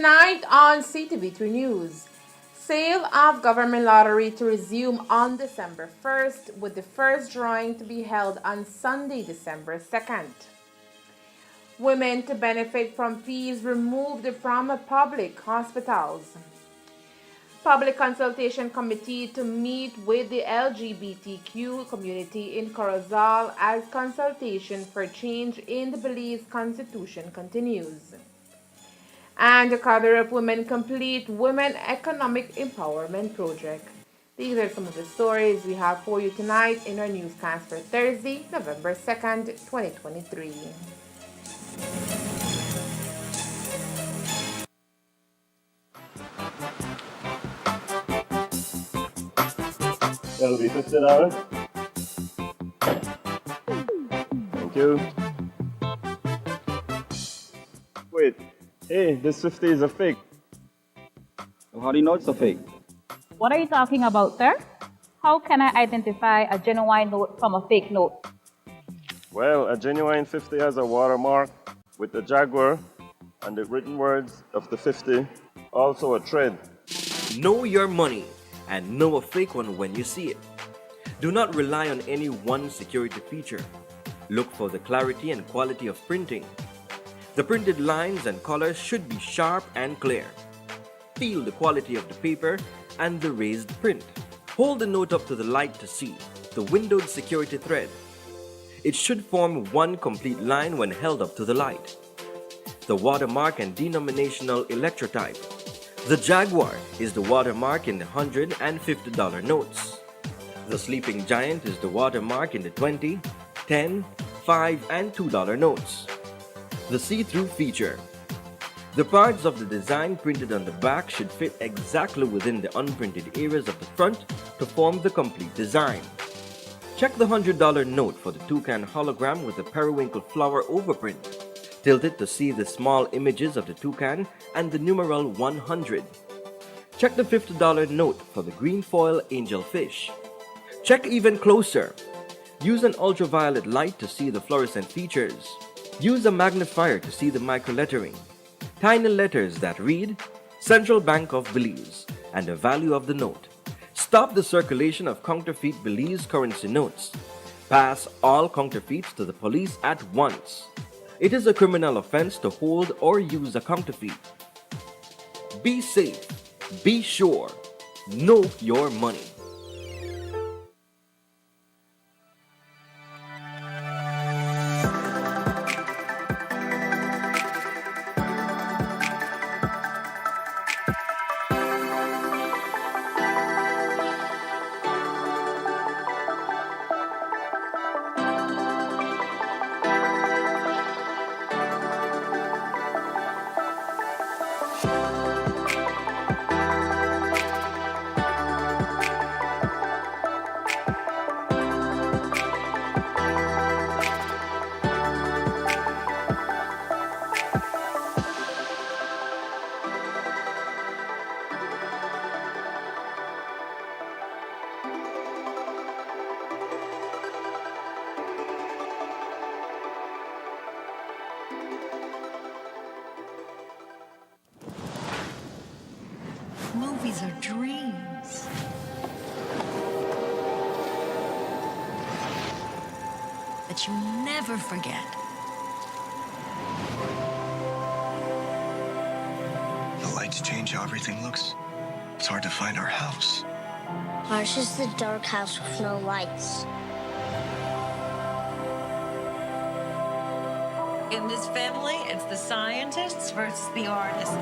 Tonight on CTV3 News, sale of government lottery to resume on December 1st, with the first drawing to be held on Sunday, December 2nd. Women to benefit from fees removed from public hospitals. Public consultation committee to meet with the LGBTQ community in Corozal as consultation for change in the Belize Constitution continues. And the cadre of women complete Women Economic Empowerment Project. These are some of the stories we have for you tonight in our newscast for Thursday, November 2nd, 2023. That'll be $50. Thank you. Wait, hey, this 50 is a fake. How do you know it's a fake? What are you talking about, sir? How can I identify a genuine note from a fake note? Well, a genuine 50 has a watermark with the jaguar and the written words of the 50, also a thread. Know your money and know a fake one when you see it. Do not rely on any one security feature. Look for the clarity and quality of printing. The printed lines and colors should be sharp and clear. Feel the quality of the paper and the raised print. Hold the note up to the light to see the windowed security thread. It should form one complete line when held up to the light. The watermark and denominational electrotype. The jaguar is the watermark in the $100 and $50 notes. The sleeping giant is the watermark in the $20, $10, $5, and $2 notes. The see-through feature. The parts of the design printed on the back should fit exactly within the unprinted areas of the front to form the complete design. Check the $100 note for the toucan hologram with the periwinkle flower overprint. Tilt it to see the small images of the toucan and the numeral 100. Check the $50 note for the green foil angelfish. Check even closer. Use an ultraviolet light to see the fluorescent features. Use a magnifier to see the microlettering. Tiny letters that read Central Bank of Belize and the value of the note. Stop the circulation of counterfeit Belize currency notes. Pass all counterfeits to the police at once. It is a criminal offense to hold or use a counterfeit. Be safe. Be sure. Know your money. Movies are dreams. That you never forget. The lights change how everything looks. It's hard to find our house. Ours is the dark house with no lights. In this family, it's the scientists versus the artists.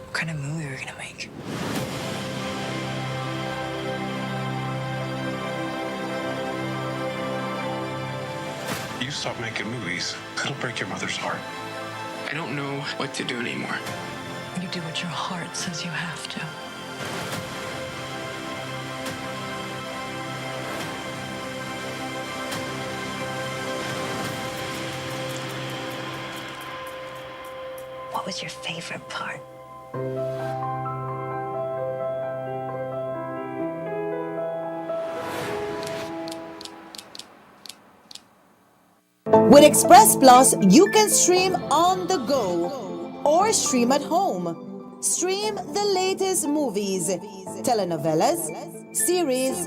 What kind of movie are we gonna make? You stop making movies, it'll break your mother's heart. I don't know what to do anymore. You do what your heart says you have to. What was your favorite part? With Express Plus, you can stream on the go or stream at home. Stream the latest movies, telenovelas, series,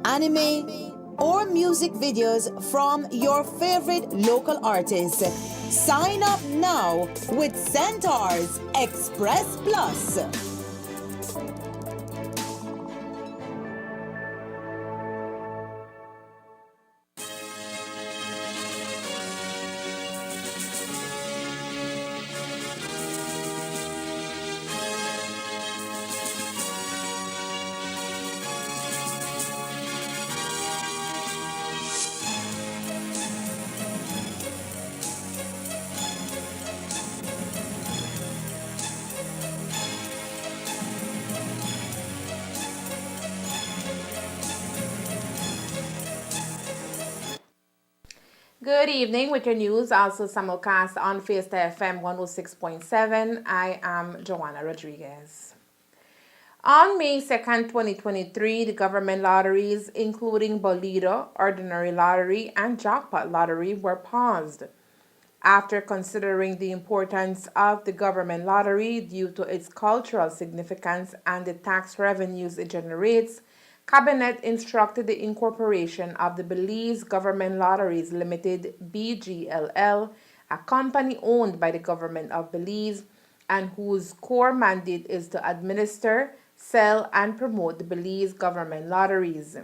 anime, or music videos from your favorite local artists. Sign up now with Centaur's Express Plus. Good evening with your news, also simulcast on Fiesta FM 106.7. I am Joanna Rodriguez. On May 2nd, 2023, the government lotteries, including Bolida, Ordinary Lottery, and Jackpot Lottery, were paused. After considering the importance of the government lottery due to its cultural significance and the tax revenues it generates, Cabinet instructed the incorporation of the Belize Government Lotteries Limited (BGLL), a company owned by the government of Belize and whose core mandate is to administer, sell, and promote the Belize government lotteries.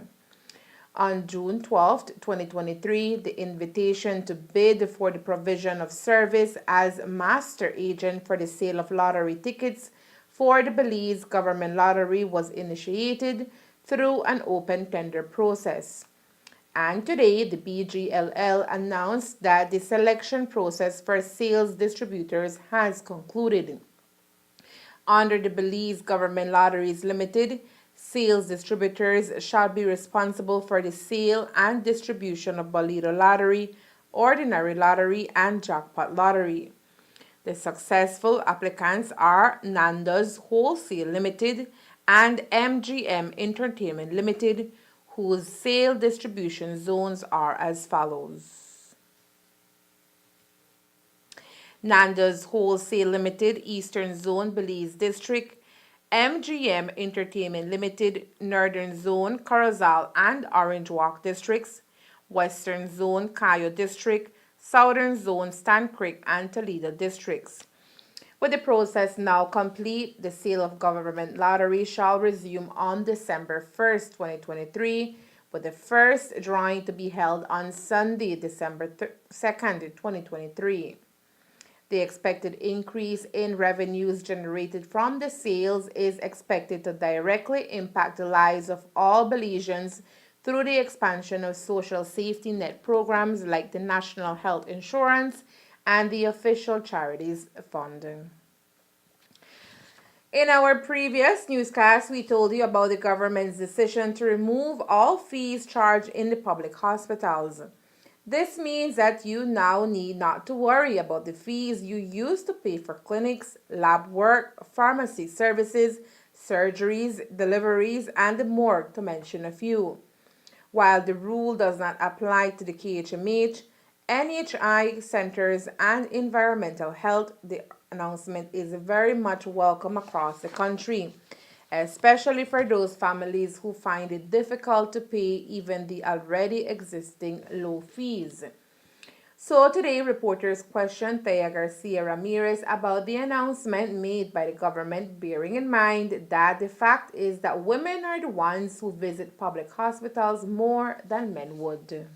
On June 12, 2023, the invitation to bid for the provision of service as master agent for the sale of lottery tickets for the Belize government lottery was initiated through an open tender process. And today, the BGLL announced that the selection process for sales distributors has concluded. Under the Belize Government Lotteries Limited, sales distributors shall be responsible for the sale and distribution of Bolida Lottery, Ordinary Lottery, and Jackpot Lottery. The successful applicants are Nando's Wholesale Limited and MGM Entertainment Limited, whose sale distribution zones are as follows. Nando's Wholesale Limited, Eastern Zone, Belize District; MGM Entertainment Limited, Northern Zone, Corozal and Orange Walk Districts; Western Zone, Cayo District; Southern Zone, Stand Creek and Toledo Districts. With the process now complete, the sale of government lottery shall resume on December 1st, 2023, with the first drawing to be held on Sunday, December 2nd, 2023. The expected increase in revenues generated from the sales is expected to directly impact the lives of all Belizeans through the expansion of social safety net programs like the National Health Insurance and the official charities fund. In our previous newscast, we told you about the government's decision to remove all fees charged in the public hospitals. This means that you now need not to worry about the fees you used to pay for clinics, lab work, pharmacy services, surgeries, deliveries, and the morgue, to mention a few. While the rule does not apply to the KHMH, NHI centers, and environmental health, the announcement is very much welcome across the country, especially for those families who find it difficult to pay even the already existing low fees. So today, reporters questioned Thea Garcia Ramirez about the announcement made by the government, bearing in mind that the fact is that women are the ones who visit public hospitals more than men would.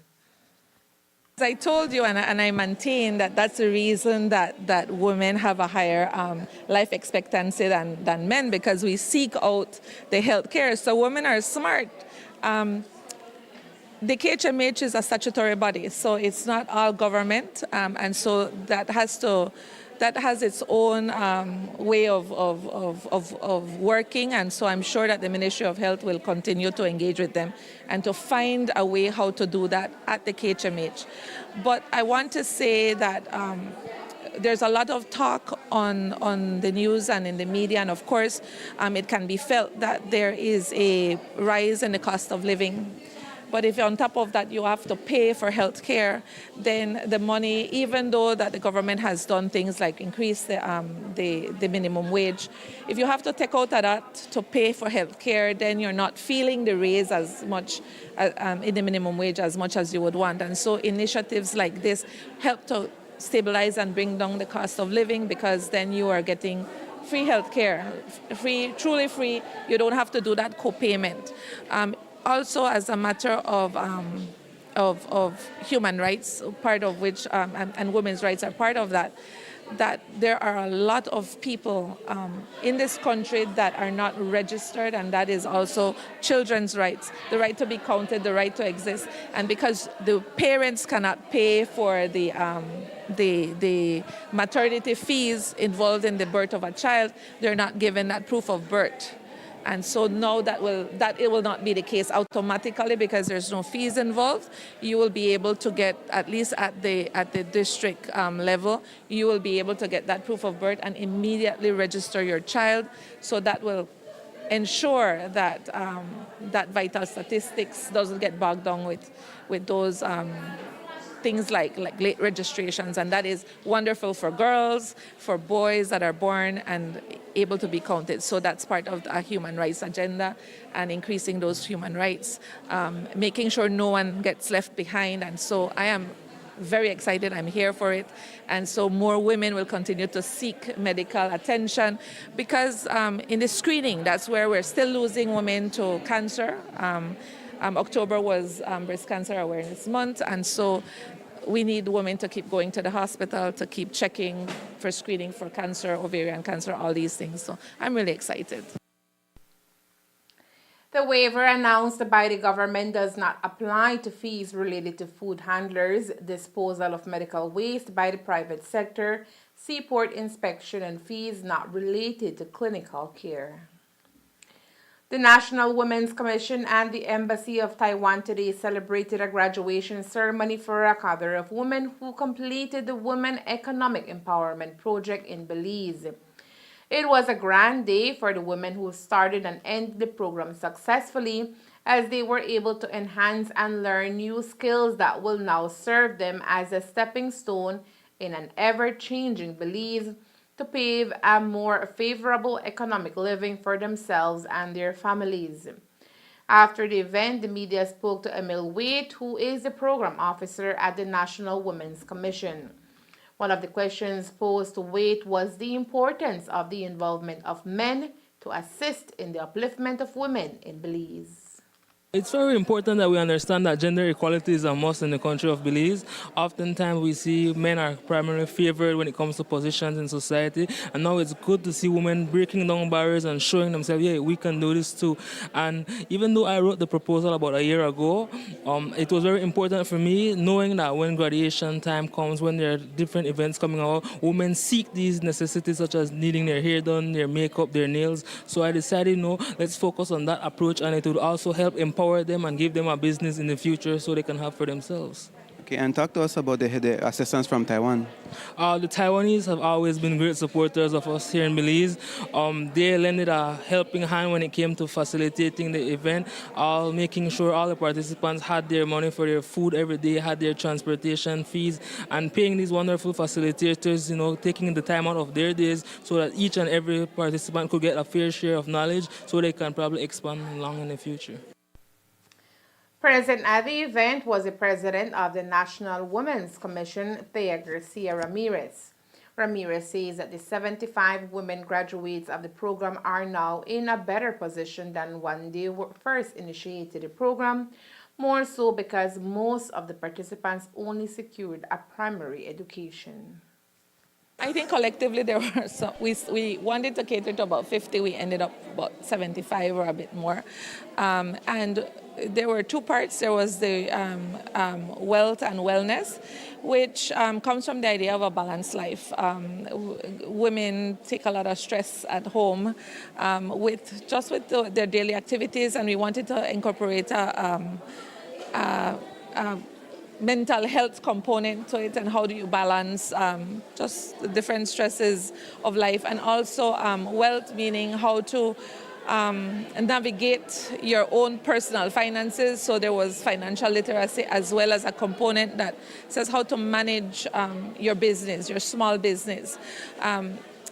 As I told you, and I maintain that that's the reason that women have a higher life expectancy than men, because we seek out the health care. So women are smart. The KHMH is a statutory body, so it's not all government, and so that has its own way of working, and so I'm sure that the Ministry of Health will continue to engage with them and to find a way how to do that at the KHMH. But I want to say that there's a lot of talk on the news and in the media, and of course it can be felt that there is a rise in the cost of living. But if on top of that you have to pay for health care, then the money, even though that the government has done things like increase the minimum wage, if you have to take out of that to pay for health care, then you're not feeling the raise as much in the minimum wage as much as you would want. And so initiatives like this help to stabilize and bring down the cost of living, because then you are getting free health care, free, truly free. You don't have to do that co-payment. Also, as a matter of human rights, part of which, and women's rights are part of that, that there are a lot of people in this country that are not registered, and that is also children's rights, the right to be counted, the right to exist. And because the parents cannot pay for the maternity fees involved in the birth of a child, they're not given that proof of birth. And so now that it will not be the case automatically, because there's no fees involved. You will be able to get, at least at the district level, you will be able to get that proof of birth and immediately register your child. So that will ensure that that vital statistics doesn't get bogged down with those things like late registrations, and that is wonderful for girls, for boys that are born and able to be counted. So that's part of a human rights agenda, and increasing those human rights, making sure no one gets left behind. And so I am very excited. I'm here for it. And so more women will continue to seek medical attention, because in the screening, that's where we're still losing women to cancer. October was Breast Cancer Awareness Month, and so we need women to keep going to the hospital, to keep checking for screening for cancer, ovarian cancer, all these things. So I'm really excited. The waiver announced by the government does not apply to fees related to food handlers, disposal of medical waste by the private sector, seaport inspection, and fees not related to clinical care. The National Women's Commission and the Embassy of Taiwan today celebrated a graduation ceremony for a cadre of women who completed the Women Economic Empowerment Project in Belize. It was a grand day for the women who started and ended the program successfully, as they were able to enhance and learn new skills that will now serve them as a stepping stone in an ever-changing Belize to pave a more favorable economic living for themselves and their families. After the event, the media spoke to Emil Waite, who is the program officer at the National Women's Commission. One of the questions posed to Waite was the importance of the involvement of men to assist in the upliftment of women in Belize. It's very important that we understand that gender equality is a must in the country of Belize. Oftentimes we see men are primarily favored when it comes to positions in society, and now it's good to see women breaking down barriers and showing themselves, yeah, we can do this too. And even though I wrote the proposal about a year ago, it was very important for me knowing that when graduation time comes, when there are different events coming out, women seek these necessities such as needing their hair done, their makeup, their nails. So I decided, no, let's focus on that approach, and it would also help empower them and give them a business in the future so they can have for themselves. Okay, and talk to us about the assistance from Taiwan. The Taiwanese have always been great supporters of us here in Belize. They lended a helping hand when it came to facilitating the event, making sure all the participants had their money for their food every day, had their transportation fees, and paying these wonderful facilitators, taking the time out of their days so that each and every participant could get a fair share of knowledge so they can probably expand along in the future. Present at the event was the president of the National Women's Commission, Thea Garcia Ramirez. Ramirez says that the 75 women graduates of the program are now in a better position than when they first initiated the program, more so because most of the participants only secured a primary education. I think collectively there were some, we wanted to cater to about 50, we ended up about 75 or a bit more. And there were two parts. There was the wealth and wellness, which comes from the idea of a balanced life. Women take a lot of stress at home with their daily activities, and we wanted to incorporate a mental health component to it, and how do you balance just the different stresses of life, and also wealth, meaning how to navigate your own personal finances. So there was financial literacy as well as a component that says how to manage your business, your small business.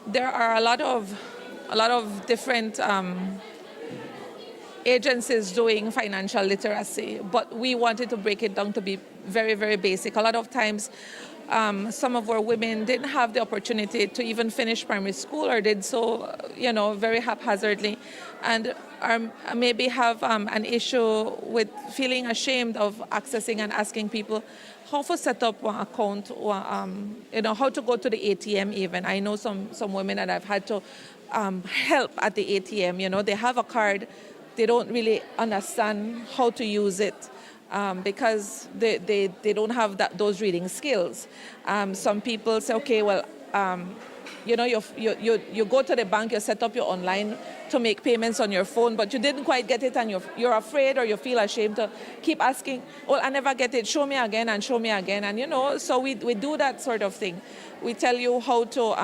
There are a lot of different agencies doing financial literacy, but we wanted to break it down to be very, very basic. A lot of times, some of our women didn't have the opportunity to even finish primary school or did so, very haphazardly, and maybe have an issue with feeling ashamed of accessing and asking people how to set up one account, or, how to go to the ATM even. I know some women that I've had to help at the ATM. They have a card, they don't really understand how to use it. Because they don't have those reading skills. Some people say, okay, well, you go to the bank, you set up your online to make payments on your phone, but you didn't quite get it, and you're afraid or you feel ashamed to keep asking, well, I never get it, show me again and show me again. And, so we do that sort of thing. We tell you how to,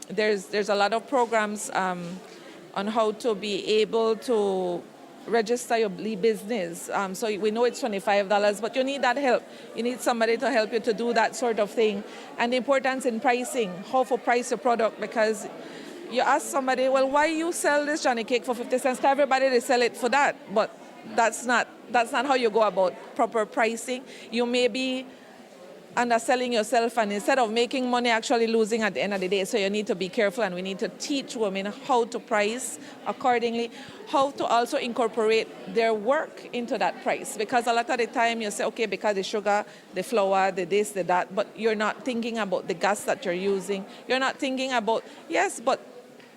there's a lot of programs on how to be able to register your business. So we know it's $25, but you need that help. You need somebody to help you to do that sort of thing. And the importance in pricing, how to price your product, because you ask somebody, well, why you sell this Johnny cake for 50 cents? Because everybody, they sell it for that. But that's not how you go about proper pricing. You may be underselling yourself, and instead of making money, actually losing at the end of the day. So you need to be careful, and we need to teach women how to price accordingly, how to also incorporate their work into that price. Because a lot of the time you say, okay, because the sugar, the flour, the this, the that, but you're not thinking about the gas that you're using. You're not thinking about, yes, but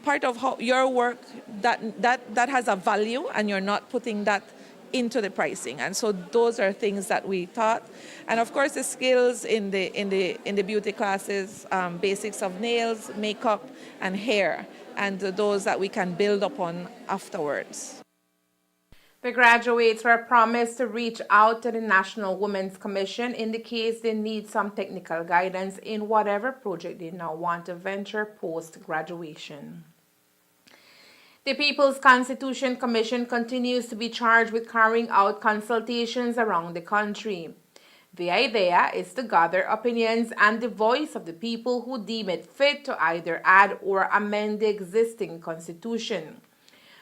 part of how your work that has a value, and you're not putting that into the pricing. And so those are things that we taught. And of course the skills in the beauty classes, basics of nails, makeup, and hair, and those that we can build upon afterwards. The graduates were promised to reach out to the National Women's Commission in the case they need some technical guidance in whatever project they now want to venture post-graduation. The People's Constitution Commission continues to be charged with carrying out consultations around the country. The idea is to gather opinions and the voice of the people who deem it fit to either add or amend the existing constitution.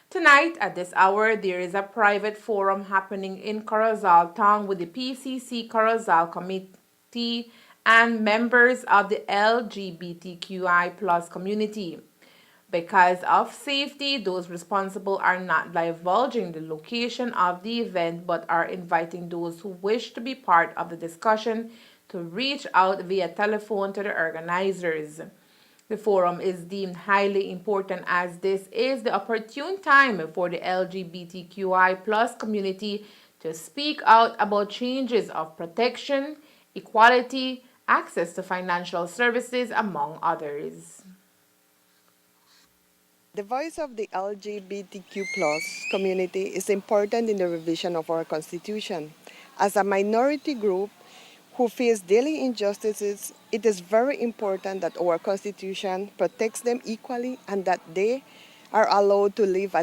Tonight, at this hour, there is a private forum happening in Corozal Town with the PCC Corozal Committee and members of the LGBTQI+ community. Because of safety, those responsible are not divulging the location of the event, but are inviting those who wish to be part of the discussion to reach out via telephone to the organizers. The forum is deemed highly important as this is the opportune time for the LGBTQI+ community to speak out about changes of protection, equality, access to financial services, among others. The voice of the LGBTQ+ community is important in the revision of our Constitution. As a minority group who face daily injustices, it is very important that our Constitution protects them equally and that they are allowed to live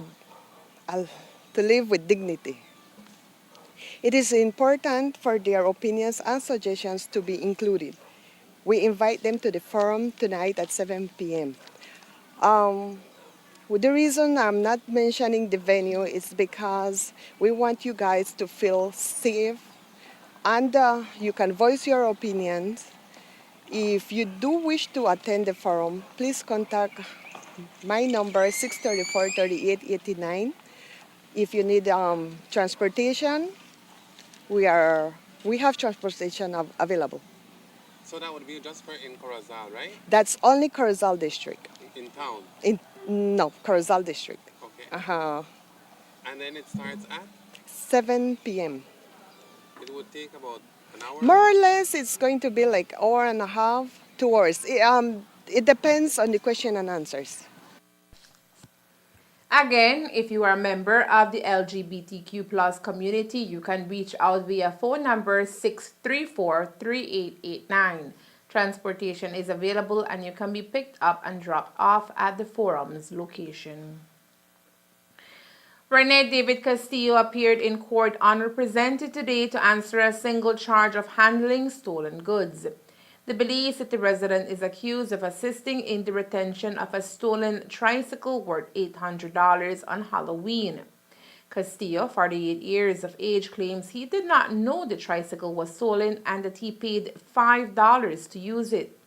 with dignity. It is important for their opinions and suggestions to be included. We invite them to the forum tonight at 7 p.m. The reason I'm not mentioning the venue is because we want you guys to feel safe, and you can voice your opinions. If you do wish to attend the forum, please contact my number 634-3889. If you need transportation, we have transportation available. So that would be just for in Corozal, right? That's only Corozal district. In town? No, Corozal district. Okay. And then it starts at? 7 p.m. It would take about an hour? More or less, it's going to be like an hour and a half, 2 hours. It depends on the question and answers. Again, if you are a member of the LGBTQ+ community, you can reach out via phone number 634-3889. Transportation is available and you can be picked up and dropped off at the forum's location. Rene David Castillo appeared in court unrepresented today to answer a single charge of handling stolen goods. The Belize City resident is accused of assisting in the retention of a stolen tricycle worth $800 on Halloween. Castillo, 48 years of age, claims he did not know the tricycle was stolen and that he paid $5 to use it.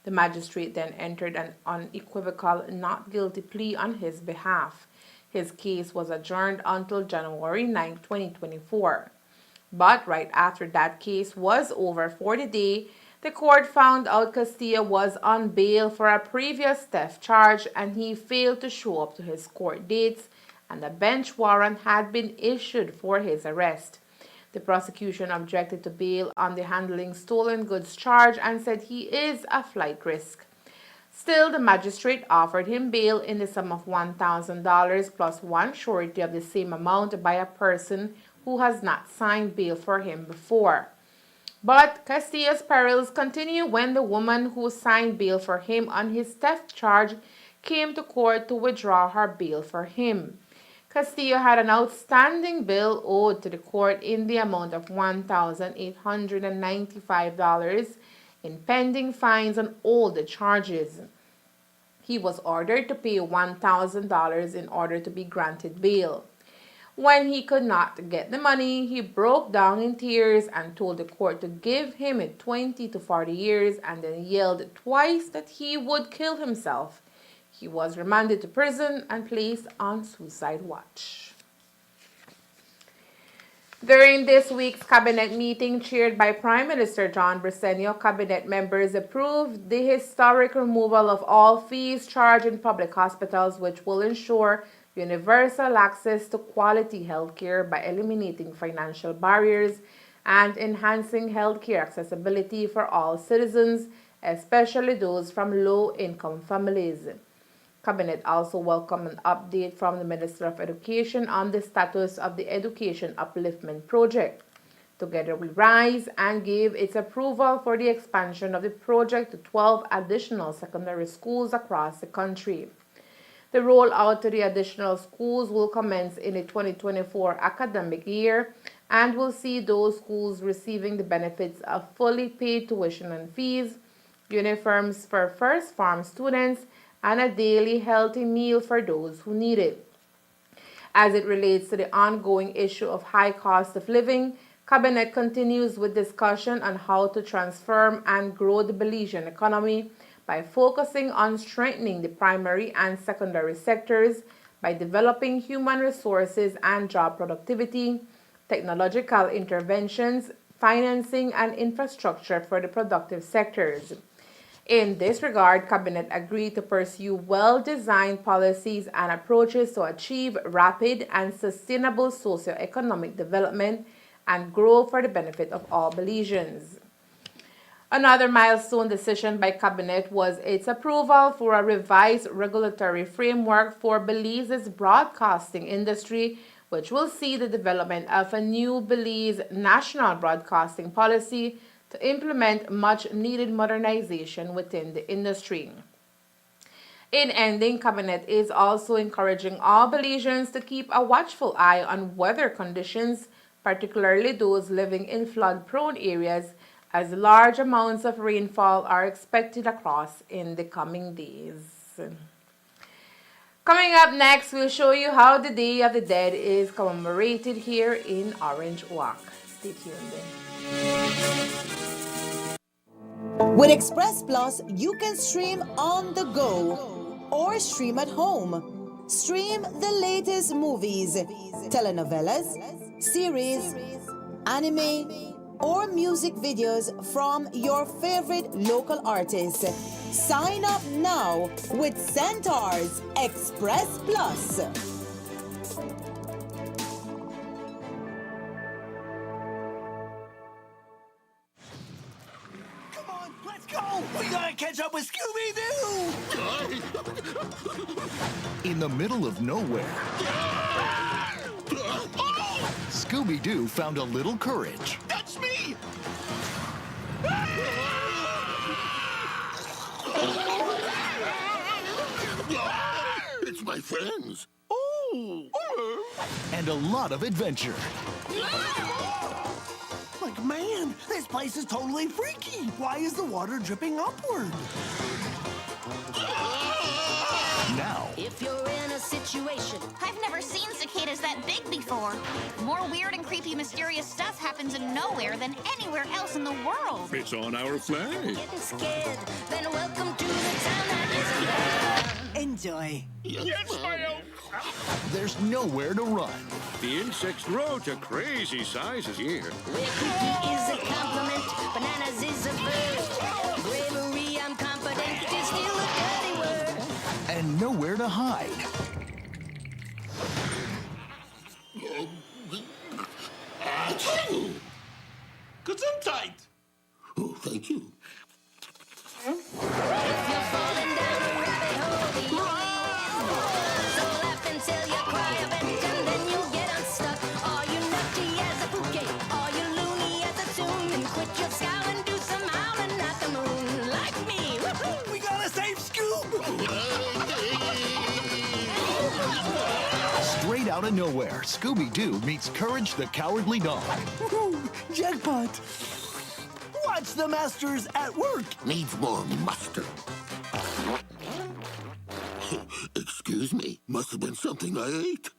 The magistrate then entered an unequivocal not guilty plea on his behalf. His case was adjourned until January 9, 2024. But right after that case was over for the day, the court found out Castillo was on bail for a previous theft charge and he failed to show up to his court dates, and a bench warrant had been issued for his arrest. The prosecution objected to bail on the handling stolen goods charge and said he is a flight risk. Still, the magistrate offered him bail in the sum of $1,000 plus one surety of the same amount by a person who has not signed bail for him before. But Castillo's perils continue when the woman who signed bail for him on his theft charge came to court to withdraw her bail for him. Castillo had an outstanding bill owed to the court in the amount of $1,895 in pending fines on all the charges. He was ordered to pay $1,000 in order to be granted bail. When he could not get the money, he broke down in tears and told the court to give him 20 to 40 years and then yelled twice that he would kill himself. He was remanded to prison and placed on suicide watch. During this week's cabinet meeting chaired by Prime Minister John Briceño, cabinet members approved the historic removal of all fees charged in public hospitals, which will ensure universal access to quality health care by eliminating financial barriers and enhancing health care accessibility for all citizens, especially those from low-income families. Cabinet also welcomed an update from the Minister of Education on the status of the Education Upliftment Project. Together We Rise and gave its approval for the expansion of the project to 12 additional secondary schools across the country. The rollout to the additional schools will commence in the 2024 academic year and will see those schools receiving the benefits of fully paid tuition and fees, uniforms for first farm students, and a daily healthy meal for those who need it. As it relates to the ongoing issue of high cost of living, Cabinet continues with discussion on how to transform and grow the Belizean economy by focusing on strengthening the primary and secondary sectors by developing human resources and job productivity, technological interventions, financing, and infrastructure for the productive sectors. In this regard, Cabinet agreed to pursue well-designed policies and approaches to achieve rapid and sustainable socio-economic development and grow for the benefit of all Belizeans. Another milestone decision by Cabinet was its approval for a revised regulatory framework for Belize's broadcasting industry, which will see the development of a new Belize national broadcasting policy to implement much-needed modernization within the industry. In ending, Cabinet is also encouraging all Belizeans to keep a watchful eye on weather conditions, particularly those living in flood-prone areas, as large amounts of rainfall are expected across in the coming days. Coming up next, we'll show you how the Day of the Dead is commemorated here in Orange Walk. Stay tuned. With Express Plus, you can stream on the go or stream at home. Stream the latest movies, telenovelas, series, anime, or music videos from your favorite local artists. Sign up now with Centaur's Express Plus. We gotta catch up with Scooby-Doo! In the middle of nowhere, Scooby-Doo found a little courage. That's me! It's my friends. Oh, and a lot of adventure. Like, man, this place is totally freaky. Why is the water dripping upward? Now, If you're in a situation, I've never seen cicadas that big before. More weird and creepy mysterious stuff happens in nowhere than anywhere else in the world. it's on our flag. getting scared, then welcome to the town that isn't there. Enjoy. Yes, ma'am. There's nowhere to run. The insects grow to crazy sizes here. Where creepy is a compliment, bananas is a verb. Bravery, I'm confident, is still a dirty word. And nowhere to hide. Gesundheit. Oh, thank you. If you're falling down a rabbit hole, the only way is so laugh until you cry a bit, and then you get unstuck. Are you nutty as a bouquet? Are you loony as a tune? And quit your scowl and do some howling at the moon, like me. Woohoo! We gotta save Scoob. Straight out of nowhere, Scooby-Doo meets Courage the Cowardly Dog. Woohoo! Jackpot. Watch the masters at work. Needs more mustard. Excuse me, must have been something I ate.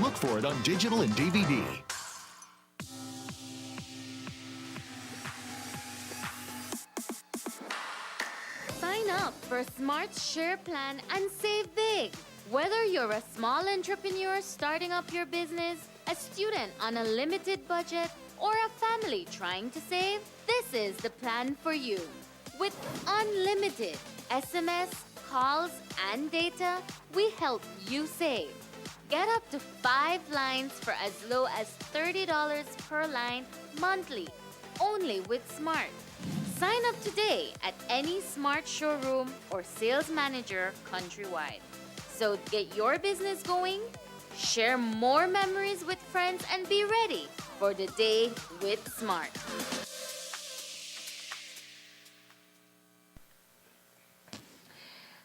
Look for it on digital and DVD. Sign up for Smart's Share Plan and save big. Whether you're a small entrepreneur starting up your business, a student on a limited budget, or a family trying to save, this is the plan for you. With unlimited SMS, calls, and data, we help you save. Get up to 5 lines for as low as $30 per line monthly, only with Smart. Sign up today at any Smart showroom or sales manager countrywide. So get your business going, share more memories with friends, and be ready for the day with Smart.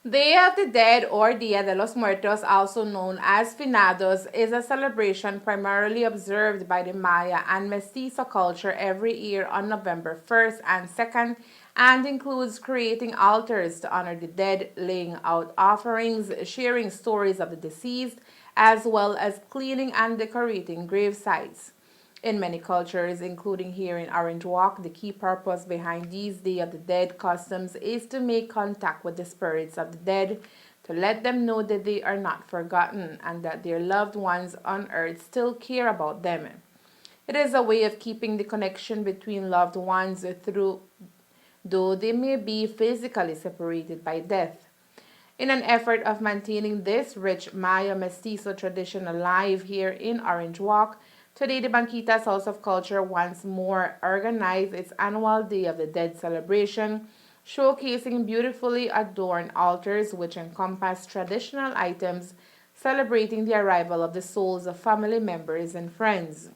Day of the Dead, or Dia de los Muertos, also known as Finados, is a celebration primarily observed by the Maya and Mestizo culture every year on November 1st and 2nd, and includes creating altars to honor the dead, laying out offerings, sharing stories of the deceased, as well as cleaning and decorating grave sites. In many cultures, including here in Orange Walk, the key purpose behind these Day of the Dead customs is to make contact with the spirits of the dead, to let them know that they are not forgotten and that their loved ones on earth still care about them. It is a way of keeping the connection between loved ones though they may be physically separated by death. In an effort of maintaining this rich Maya Mestizo tradition alive here in Orange Walk, today the Banquitas House of Culture once more organized its annual Day of the Dead celebration, showcasing beautifully adorned altars which encompass traditional items celebrating the arrival of the souls of family members and friends.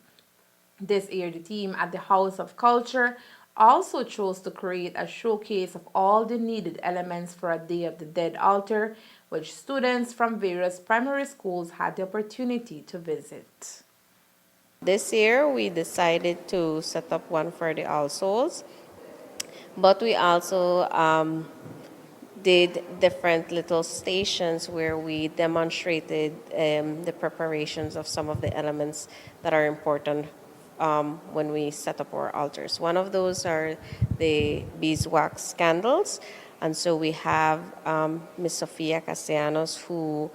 This year, the team at the House of Culture also chose to create a showcase of all the needed elements for a Day of the Dead altar, which students from various primary schools had the opportunity to visit. This year, we decided to set up one for the All Souls, but we also did different little stations where we demonstrated the preparations of some of the elements that are important when we set up our altars. One of those are the beeswax candles. And so we have Miss Sofia Castellanos who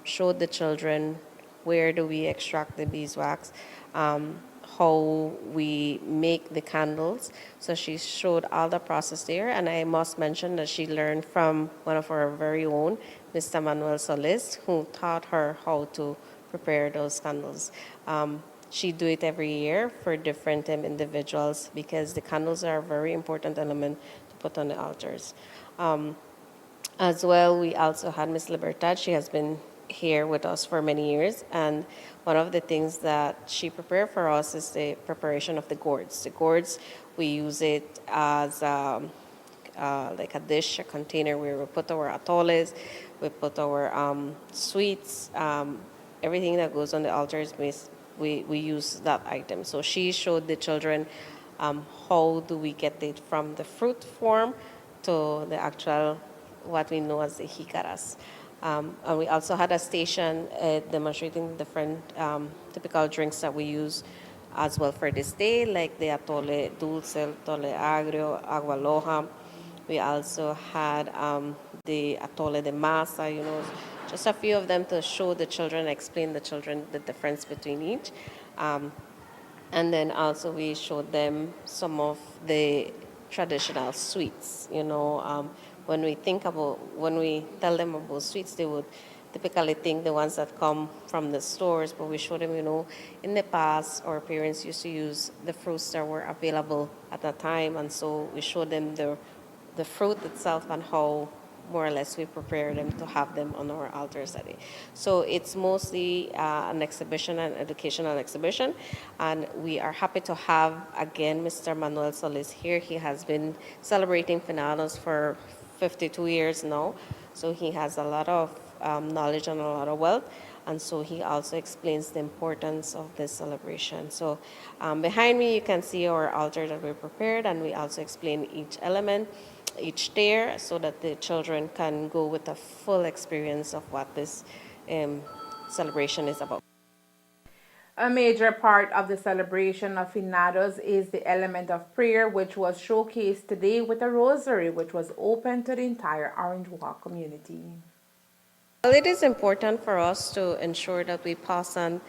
showed the children where do we extract the beeswax, how we make the candles. So she showed all the process there. And I must mention that she learned from one of our very own, Mr. Manuel Solis, who taught her how to prepare those candles. She do it every year for different individuals because the candles are a very important element to put on the altars. As well, we also had Miss Libertad. She has been here with us for many years, and one of the things that she prepared for us is the preparation of the gourds. The gourds, we use it as like a dish, a container where we put our atoles. We put our sweets, everything that goes on the altar is we use that item. So she showed the children how do we get it from the fruit form to the actual what we know as the jicaras. And we also had a station demonstrating different typical drinks that we use as well for this day, like the atole dulce, atole agrio, agua loja. We also had the atole de masa, just a few of them to show the children, explain the children the difference between each. And then also we showed them some of the traditional sweets. When we tell them about sweets, they would typically think the ones that come from the stores, but we showed them, in the past, our parents used to use the fruits that were available at that time, and so we showed them the fruit itself and how more or less we prepare them to have them on our altars that day. So it's mostly an exhibition, an educational exhibition, and we are happy to have again Mr. Manuel Solis here. He has been celebrating finados for 52 years now, so he has a lot of knowledge and a lot of wealth, and so he also explains the importance of this celebration. So behind me you can see our altar that we prepared, and we also explain each element, each tier, so that the children can go with a full experience of what this celebration is about. A major part of the celebration of finados is the element of prayer, which was showcased today with a rosary, which was open to the entire Orange Walk community. Well, it is important for us to ensure that we pass on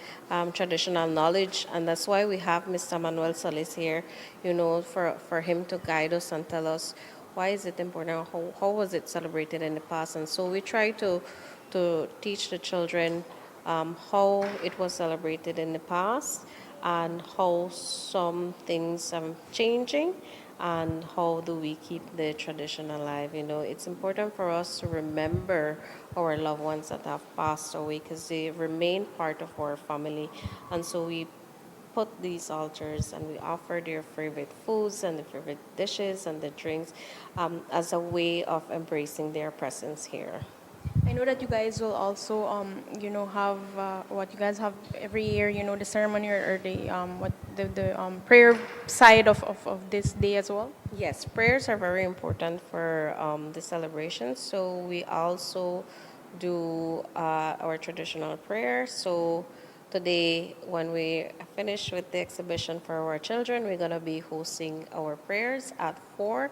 traditional knowledge, and that's why we have Mr. Manuel Solis here, for him to guide us and tell us why is it important, how was it celebrated in the past. And so we try to teach the children how it was celebrated in the past and how some things are changing and how do we keep the tradition alive. It's important for us to remember our loved ones that have passed away because they remain part of our family. And so we put these altars and we offer their favorite foods and the favorite dishes and the drinks as a way of embracing their presence here. I know that you guys will also, have what you guys have every year, the ceremony or the prayer side of this day as well. Yes, prayers are very important for the celebration. So we also do our traditional prayer. So today, when we finish with the exhibition for our children, we're going to be hosting our prayers at 4.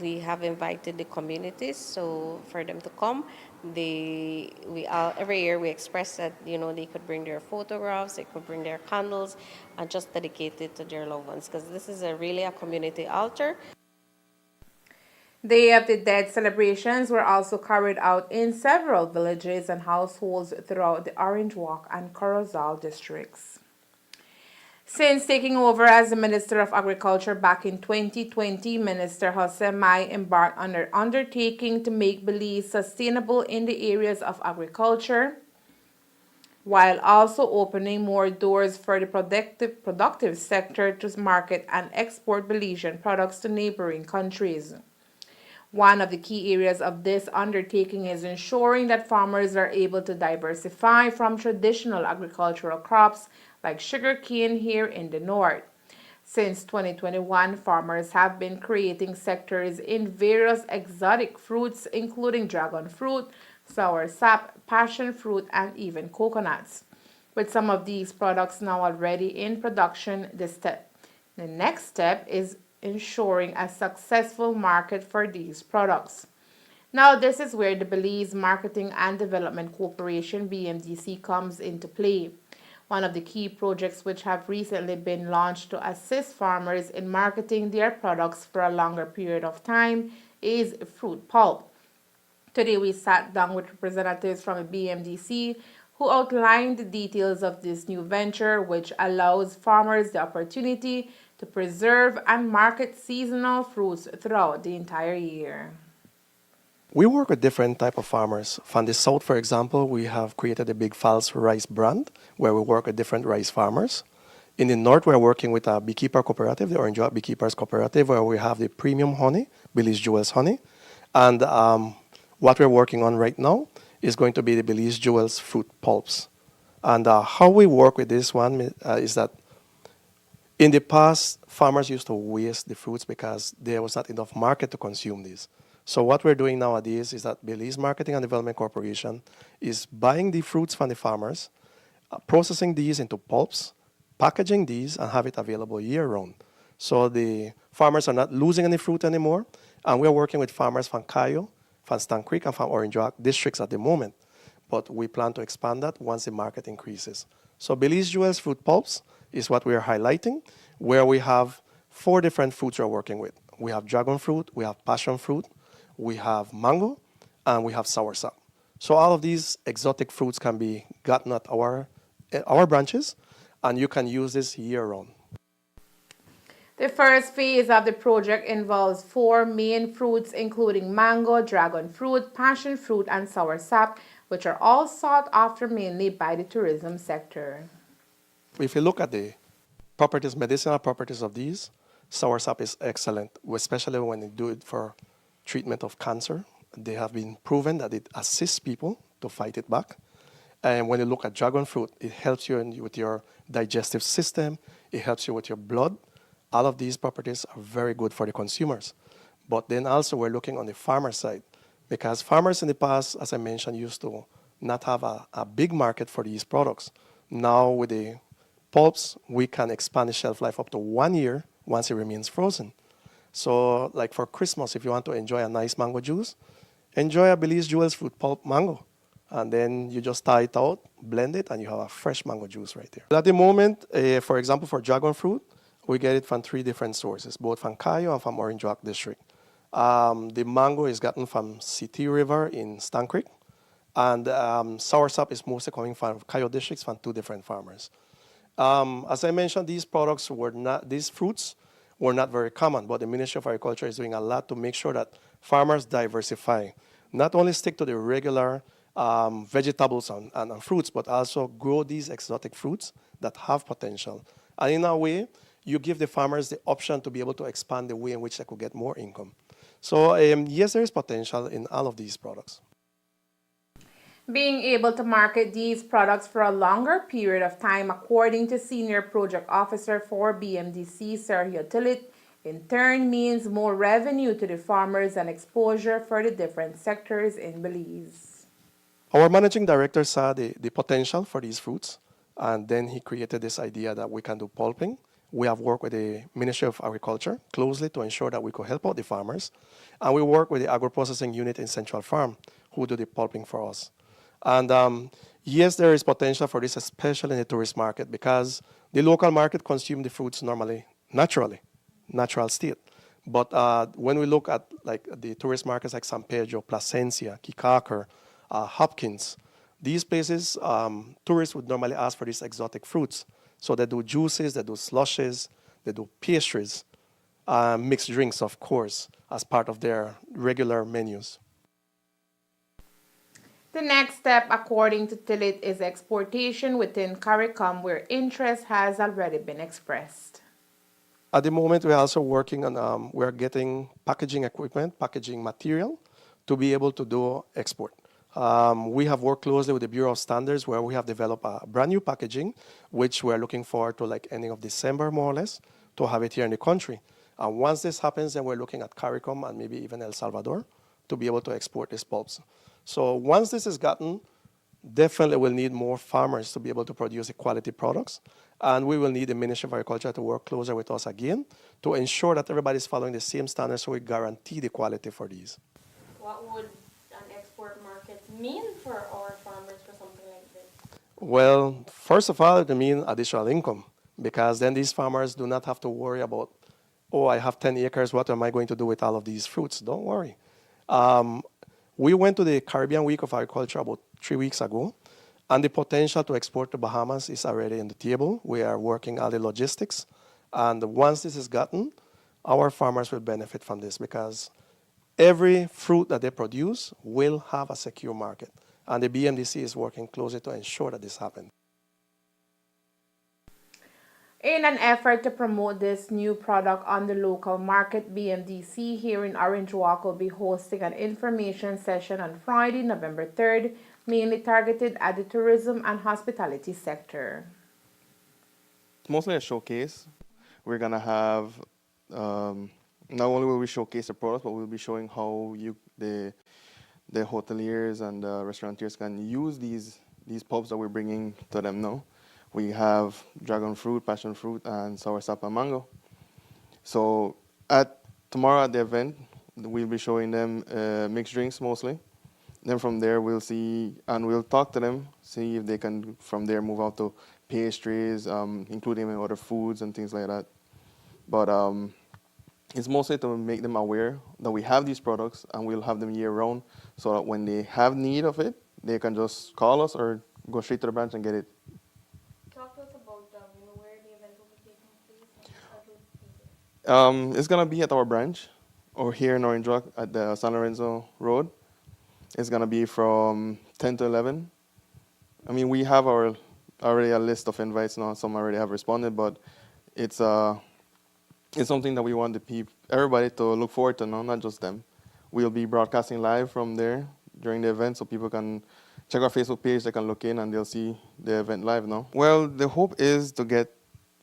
We have invited the communities, so for them to come. Every year we express that they could bring their photographs, they could bring their candles, and just dedicate it to their loved ones because this is really a community altar. Day of the Dead celebrations were also carried out in several villages and households throughout the Orange Walk and Corozal districts. Since taking over as the Minister of Agriculture back in 2020, Minister Jose Mai embarked on an undertaking to make Belize sustainable in the areas of agriculture, while also opening more doors for the productive sector to market and export Belizean products to neighboring countries. One of the key areas of this undertaking is ensuring that farmers are able to diversify from traditional agricultural crops like sugarcane here in the north. Since 2021, farmers have been creating sectors in various exotic fruits, including dragon fruit, sour sap, passion fruit, and even coconuts. With some of these products now already in production, the next step is ensuring a successful market for these products. Now, this is where the Belize Marketing and Development Corporation, BMDC, comes into play. One of the key projects which have recently been launched to assist farmers in marketing their products for a longer period of time is fruit pulp. Today we sat down with representatives from the BMDC who outlined the details of this new venture, which allows farmers the opportunity to preserve and market seasonal fruits throughout the entire year. We work with different type of farmers. From the south, for example, we have created a big false rice brand where we work with different rice farmers. In the north, we're working with a beekeeper cooperative, the Orange Walk Beekeepers Cooperative, where we have the premium honey, Billy's Jewels honey. And what we're working on right now is going to be the Belize Jewels fruit pulps. And how we work with this one is that in the past, farmers used to waste the fruits because there was not enough market to consume these. So what we're doing nowadays is that Belize Marketing and Development Corporation is buying the fruits from the farmers, processing these into pulps, packaging these, and have it available year-round. So the farmers are not losing any fruit anymore, and we're working with farmers from Cayo, from Stan Creek, and from Orange Rock districts at the moment. But we plan to expand that once the market increases. So Belize Jewels fruit pulps is what we are highlighting, where we have 4 different fruits we're working with. We have dragon fruit, we have passion fruit, we have mango, and we have soursop. So all of these exotic fruits can be gotten at our branches, and you can use this year-round. The first phase of the project involves 4 main fruits, including mango, dragon fruit, passion fruit, and soursop, which are all sought after mainly by the tourism sector. If you look at the properties, medicinal properties of these, soursop is excellent, especially when you do it for treatment of cancer. They have been proven that it assists people to fight it back. And when you look at dragon fruit, it helps you with your digestive system, it helps you with your blood. All of these properties are very good for the consumers. But then also we're looking on the farmer side, because farmers in the past, as I mentioned, used to not have a big market for these products. Now with the pulps, we can expand the shelf life up to 1 year once it remains frozen. So like for Christmas, if you want to enjoy a nice mango juice, enjoy a Belize Jewels fruit pulp mango. And then you just thaw it out, blend it, and you have a fresh mango juice right there. At the moment, for example, for dragon fruit, we get it from 3 different sources, both from Cayo and from Orange Rock District. The mango is gotten from CT River in Stan Creek, and soursop is mostly coming from Cayo districts from 2 different farmers. As I mentioned, these fruits were not very common, but the Ministry of Agriculture is doing a lot to make sure that farmers diversify, not only stick to the regular vegetables and fruits, but also grow these exotic fruits that have potential. And in a way, you give the farmers the option to be able to expand the way in which they could get more income. So yes, there is potential in all of these products. Being able to market these products for a longer period of time, according to Senior Project Officer for BMDC, Sergio Tillit, in turn means more revenue to the farmers and exposure for the different sectors in Belize. Our managing director saw the potential for these fruits, and then he created this idea that we can do pulping. We have worked with the Ministry of Agriculture closely to ensure that we could help out the farmers, and we work with the agro-processing unit in Central Farm, who do the pulping for us. And yes, there is potential for this, especially in the tourist market, because the local market consumes the fruits normally, natural state. But when we look at like the tourist markets like San Pedro, Placencia, Kikaker, Hopkins, these places, tourists would normally ask for these exotic fruits. So they do juices, they do slushes, they do pastries, mixed drinks, of course, as part of their regular menus. The next step, according to Tillit, is exportation within CARICOM, where interest has already been expressed. At the moment, we're also working on, we're getting packaging equipment, packaging material to be able to do export. We have worked closely with the Bureau of Standards, where we have developed a brand new packaging, which we're looking forward to like ending of December, more or less, to have it here in the country. And once this happens, then we're looking at CARICOM and maybe even El Salvador to be able to export these pulps. So once this is gotten, definitely we'll need more farmers to be able to produce the quality products. And we will need the Ministry of Agriculture to work closer with us again to ensure that everybody's following the same standards so we guarantee the quality for these. What would an export market mean for our farmers for something like this? Well, first of all, it means additional income, because then these farmers do not have to worry about, oh, I have 10 acres, what am I going to do with all of these fruits? Don't worry. We went to the Caribbean Week of Agriculture about 3 weeks ago, and the potential to export to Bahamas is already on the table. We are working all the logistics, and once this is gotten, our farmers will benefit from this, because every fruit that they produce will have a secure market, and the BMDC is working closely to ensure that this happens. In an effort to promote this new product on the local market, BMDC here in Orange Walk will be hosting an information session on Friday, November 3rd, mainly targeted at the tourism and hospitality sector. It's mostly a showcase. We're gonna have not only will we showcase the products, but we'll be showing how the hoteliers and the restaurateurs can use these pulps that we're bringing to them now. We have dragon fruit, passion fruit, and sour sap and mango. So tomorrow at the event, we'll be showing them mixed drinks mostly. Then from there, we'll see and we'll talk to them, see if they can from there move out to pastries, including other foods and things like that. But it's mostly to make them aware that we have these products and we'll have them year round, so that when they have need of it, they can just call us or go straight to the branch and get it. Talk to us about where the event will be taking place. It's gonna be at our branch, or here in Orange Walk at the San Lorenzo Road. It's gonna be from 10 to 11. I mean, we have already a list of invites now. Some already have responded, but it's something that we want everybody to look forward to, not just them. We'll be broadcasting live from there during the event, so people can check our Facebook page. They can look in and they'll see the event live now. Well, the hope is to get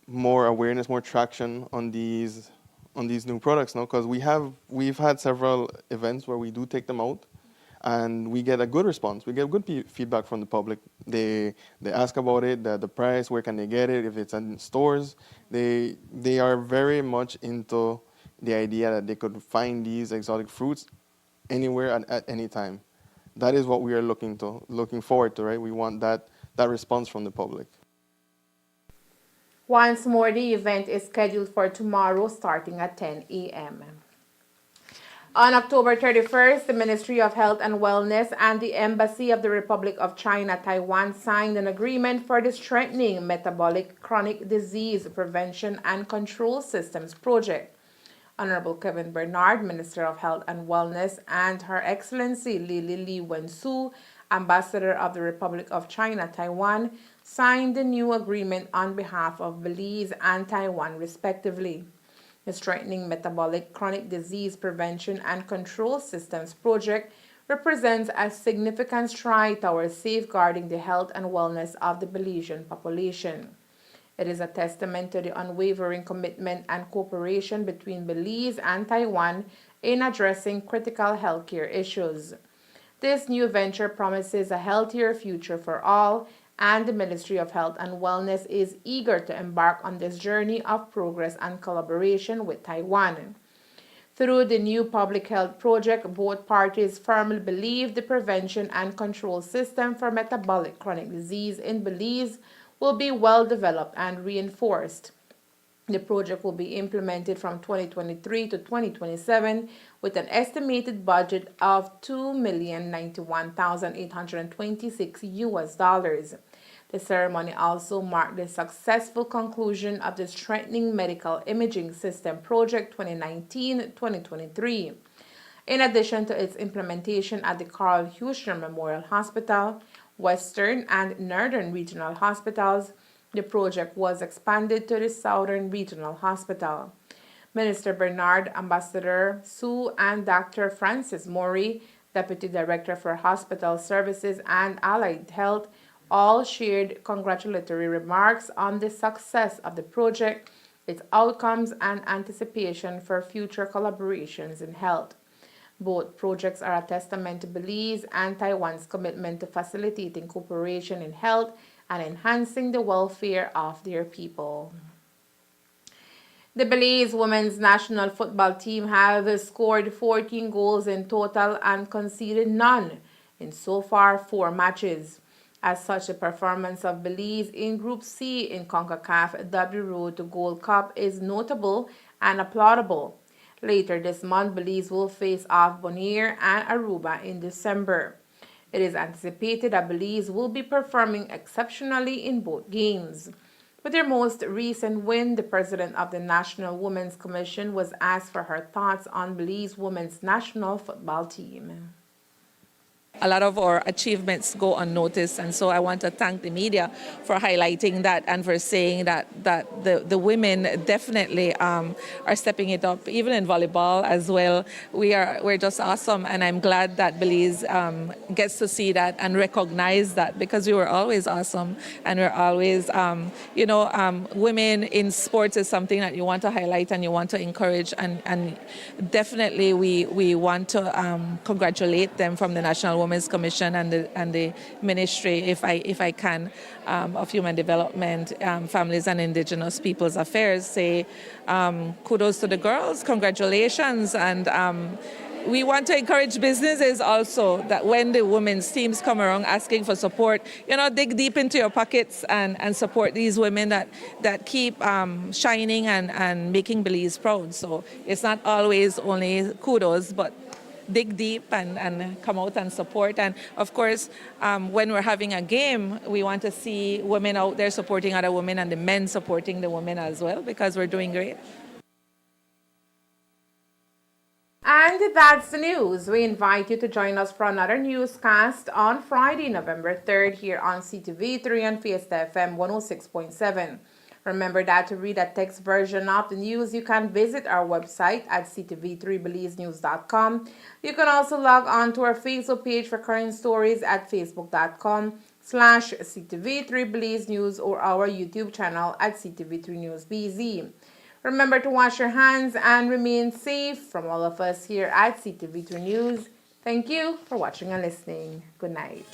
more awareness, more traction on these new products now, because we've had several events where we do take them out, and we get a good response. We get good feedback from the public. They ask about it, the price, where can they get it, if it's in stores. They are very much into the idea that they could find these exotic fruits anywhere at any time. That is what we are looking forward to, right? We want that response from the public. Once more, the event is scheduled for tomorrow starting at 10 a.m. On October 31st, the Ministry of Health and Wellness and the Embassy of the Republic of China, Taiwan signed an agreement for the Strengthening Metabolic Chronic Disease Prevention and Control Systems project. Honorable Kevin Bernard, Minister of Health and Wellness, and Her Excellency Lili Li Wensu, Ambassador of the Republic of China, Taiwan, signed the new agreement on behalf of Belize and Taiwan, respectively. The Strengthening Metabolic Chronic Disease Prevention and Control Systems project represents a significant stride towards safeguarding the health and wellness of the Belizean population. It is a testament to the unwavering commitment and cooperation between Belize and Taiwan in addressing critical healthcare issues. This new venture promises a healthier future for all, and the Ministry of Health and Wellness is eager to embark on this journey of progress and collaboration with Taiwan. Through the new public health project, both parties firmly believe the prevention and control system for metabolic chronic disease in Belize will be well developed and reinforced. The project will be implemented from 2023 to 2027 with an estimated budget of $2,091,826. The ceremony also marked the successful conclusion of the Strengthening Medical Imaging System Project 2019-2023. In addition to its implementation at the Carl Huschner Memorial Hospital, Western and Northern Regional Hospitals, the project was expanded to the Southern Regional Hospital. Minister Bernard, Ambassador Su, and Dr. Francis Mori, Deputy Director for Hospital Services and Allied Health, all shared congratulatory remarks on the success of the project, its outcomes, and anticipation for future collaborations in health. Both projects are a testament to Belize and Taiwan's commitment to facilitating cooperation in health and enhancing the welfare of their people. The Belize women's national football team have scored 14 goals in total and conceded none in so far 4 matches. As such, the performance of Belize in Group C in CONCACAF W Road to Gold Cup is notable and applaudable. Later this month, Belize will face off Bonaire and Aruba in December. It is anticipated that Belize will be performing exceptionally in both games. With their most recent win, the president of the National Women's Commission was asked for her thoughts on Belize women's national football team. a lot of our achievements go unnoticed. And so I want to thank the media for highlighting that and for saying that the women definitely are stepping it up, even in volleyball as well. We're just awesome, and I'm glad that Belize gets to see that and recognize that, because we were always awesome, and we're always, women in sports is something that you want to highlight and you want to encourage, and definitely we want to congratulate them from the National Women's Commission and the Ministry, if I can, of Human Development, Families and Indigenous Peoples Affairs, say kudos to the girls, congratulations, and we want to encourage businesses also that when the women's teams come around asking for support, dig deep into your pockets and support these women that keep shining and making Belize proud. So it's not always only kudos, but dig deep and come out and support. And of course, when we're having a game, we want to see women out there supporting other women and the men supporting the women as well, because we're doing great. And that's the news. We invite you to join us for another newscast on Friday, November 3rd here on CTV3 and Fiesta FM 106.7. Remember that to read a text version of the news, you can visit our website at ctv3belizenews.com. You can also log on to our Facebook page for current stories at facebook.com/CTV3BelizeNews or our YouTube channel at CTV3NewsBZ. Remember to wash your hands and remain safe. From all of us here at CTV3 News, thank you for watching and listening. Good night.